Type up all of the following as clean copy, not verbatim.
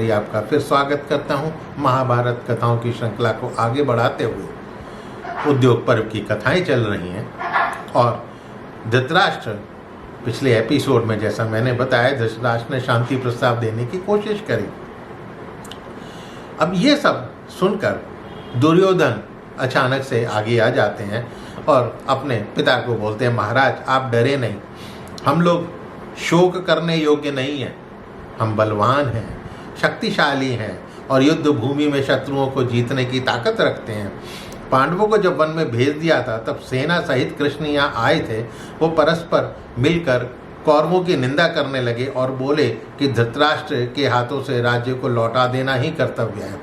ब्रह्मचारी आपका फिर स्वागत करता हूँ। महाभारत कथाओं की श्रृंखला को आगे बढ़ाते हुए उद्योग पर्व की कथाएं चल रही हैं और धृतराष्ट्र पिछले एपिसोड में जैसा मैंने बताया धृतराष्ट्र ने शांति प्रस्ताव देने की कोशिश करी। अब ये सब सुनकर दुर्योधन अचानक से आगे आ जाते हैं और अपने पिता को बोलते हैं, महाराज आप डरे नहीं, हम लोग शोक करने योग्य नहीं हैं, हम बलवान हैं, शक्तिशाली हैं और युद्ध भूमि में शत्रुओं को जीतने की ताकत रखते हैं। पांडवों को जब वन में भेज दिया था तब सेना सहित कृष्ण यहाँ आए थे। वो परस्पर मिलकर कौरवों की निंदा करने लगे और बोले कि धृतराष्ट्र के हाथों से राज्य को लौटा देना ही कर्तव्य है।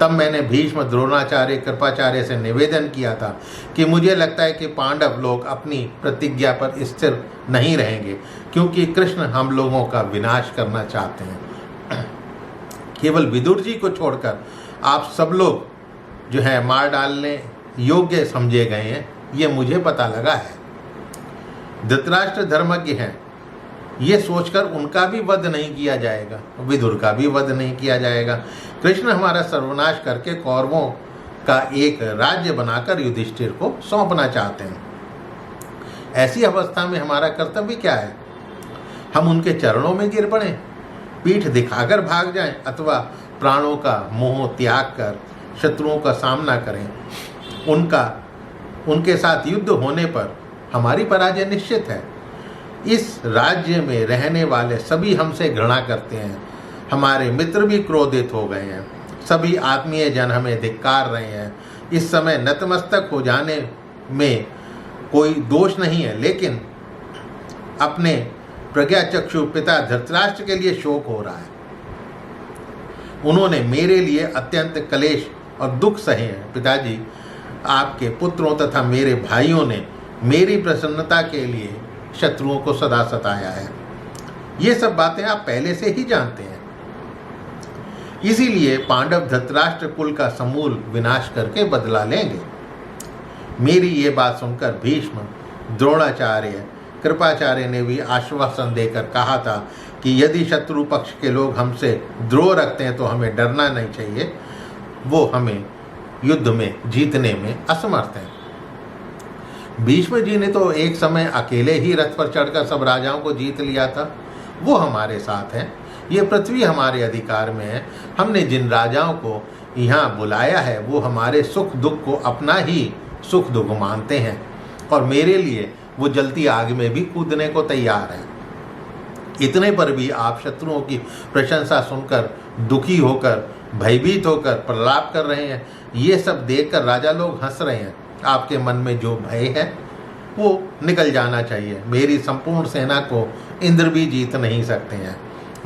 तब मैंने भीष्म, द्रोणाचार्य, कृपाचार्य से निवेदन किया था कि मुझे लगता है कि पांडव लोग अपनी प्रतिज्ञा पर स्थिर नहीं रहेंगे क्योंकि कृष्ण हम लोगों का विनाश करना चाहते हैं। केवल विदुर जी को छोड़कर आप सब लोग जो है मार डालने योग्य समझे गए हैं, ये मुझे पता लगा है। धृतराष्ट्र धर्मज्ञ हैं, ये सोचकर उनका भी वध नहीं किया जाएगा, विदुर का भी वध नहीं किया जाएगा। कृष्ण हमारा सर्वनाश करके कौरवों का एक राज्य बनाकर युधिष्ठिर को सौंपना चाहते हैं। ऐसी अवस्था में हमारा कर्तव्य क्या है? हम उनके चरणों में गिर पड़ें, पीठ दिखाकर भाग जाएं अथवा प्राणों का मोह त्याग कर शत्रुओं का सामना करें। उनके साथ युद्ध होने पर हमारी पराजय निश्चित है। इस राज्य में रहने वाले सभी हमसे घृणा करते हैं, हमारे मित्र भी क्रोधित हो गए हैं, सभी आत्मीय जन हमें धिक्कार रहे हैं। इस समय नतमस्तक हो जाने में कोई दोष नहीं है, लेकिन अपने प्रज्ञाचक्षु पिता धृतराष्ट्र के लिए शोक हो रहा है। उन्होंने मेरे लिए अत्यंत क्लेश और दुख सहे हैं। पिताजी, आपके पुत्रों तथा मेरे भाइयों ने मेरी प्रसन्नता के लिए शत्रुओं को सदा सताया है। ये सब बातें आप पहले से ही जानते हैं। इसीलिए पांडव धृतराष्ट्र कुल का समूल विनाश करके बदला लेंगे। मेरी ये बात सुनकर भीष्म, द्रोणाचार्य, कृपाचार्य ने भी आश्वासन देकर कहा था कि यदि शत्रु पक्ष के लोग हमसे द्रोह रखते हैं तो हमें डरना नहीं चाहिए, वो हमें युद्ध में जीतने में असमर्थ हैं। भीष्म जी ने तो एक समय अकेले ही रथ पर चढ़कर सब राजाओं को जीत लिया था, वो हमारे साथ हैं। ये पृथ्वी हमारे अधिकार में है। हमने जिन राजाओं को यहाँ बुलाया है वो हमारे सुख दुख को अपना ही सुख दुख मानते हैं और मेरे लिए वो जलती आग में भी कूदने को तैयार हैं। इतने पर भी आप शत्रुओं की प्रशंसा सुनकर दुखी होकर, भयभीत होकर प्रलाप कर रहे हैं। ये सब देखकर राजा लोग हंस रहे हैं। आपके मन में जो भय है वो निकल जाना चाहिए। मेरी संपूर्ण सेना को इंद्र भी जीत नहीं सकते हैं,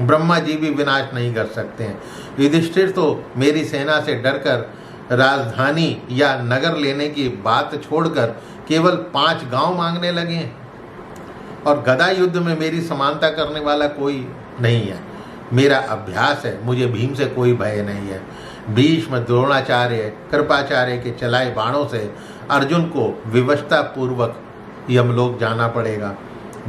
ब्रह्मा जी भी विनाश नहीं कर सकते हैं। युधिष्ठिर तो मेरी सेना से डरकर राजधानी या नगर लेने की बात छोड़कर केवल 5 गांव मांगने लगे हैं और गदा युद्ध में मेरी समानता करने वाला कोई नहीं है। मेरा अभ्यास है, मुझे भीम से कोई भय नहीं है। भीष्म, द्रोणाचार्य, कृपाचार्य के चलाए बाणों से अर्जुन को विवशता पूर्वक यमलोक जाना पड़ेगा।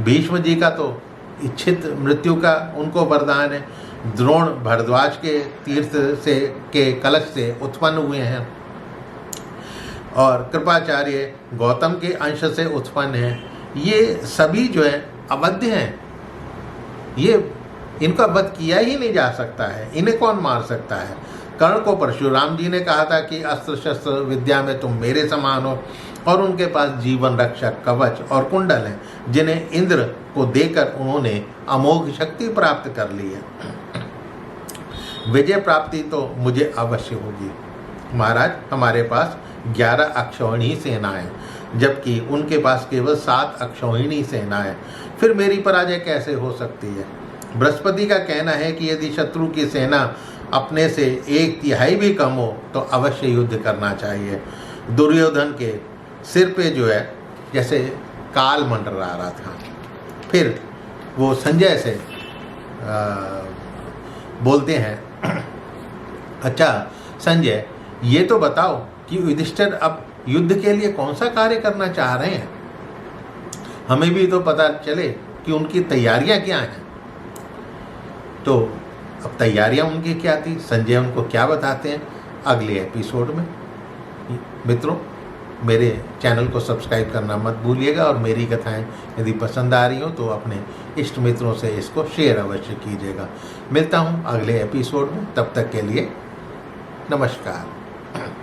भीष्म जी का तो इच्छित मृत्यु का उनको वरदान है। द्रोण भरद्वाज के तीर्थ से के कलश से उत्पन्न हुए हैं और कृपाचार्य गौतम के अंश से उत्पन्न हैं। ये सभी जो है अवध्य हैं, ये इनका वध किया ही नहीं जा सकता है, इन्हें कौन मार सकता है। कर्ण को परशुराम जी ने कहा था कि अस्त्र शस्त्र विद्या में तुम मेरे समान हो और उनके पास जीवन रक्षक कवच और कुंडल हैं जिन्हें इंद्र को देकर उन्होंने अमोघ शक्ति प्राप्त कर ली है। विजय प्राप्ति तो मुझे अवश्य होगी। महाराज, हमारे पास 11 अक्षौहिणी सेनाएं जबकि उनके पास केवल 7 अक्षौहिणी सेनाएं, फिर मेरी पराजय कैसे हो सकती है। बृहस्पति का कहना है कि यदि शत्रु की सेना अपने से 1/3 भी कम हो तो अवश्य युद्ध करना चाहिए। दुर्योधन के सिर पे जो है जैसे काल मंडरा रहा था। फिर वो संजय से बोलते हैं, अच्छा संजय, ये तो बताओ कि युधिष्ठिर अब युद्ध के लिए कौन सा कार्य करना चाह रहे हैं, हमें भी तो पता चले कि उनकी तैयारियां क्या हैं। तो अब तैयारियां उनकी क्या थी, संजय उनको क्या बताते हैं अगले एपिसोड में। मित्रों, मेरे चैनल को सब्सक्राइब करना मत भूलिएगा और मेरी कथाएं यदि पसंद आ रही हो तो अपने इष्ट मित्रों से इसको शेयर अवश्य कीजिएगा। मिलता हूं अगले एपिसोड में, तब तक के लिए नमस्कार।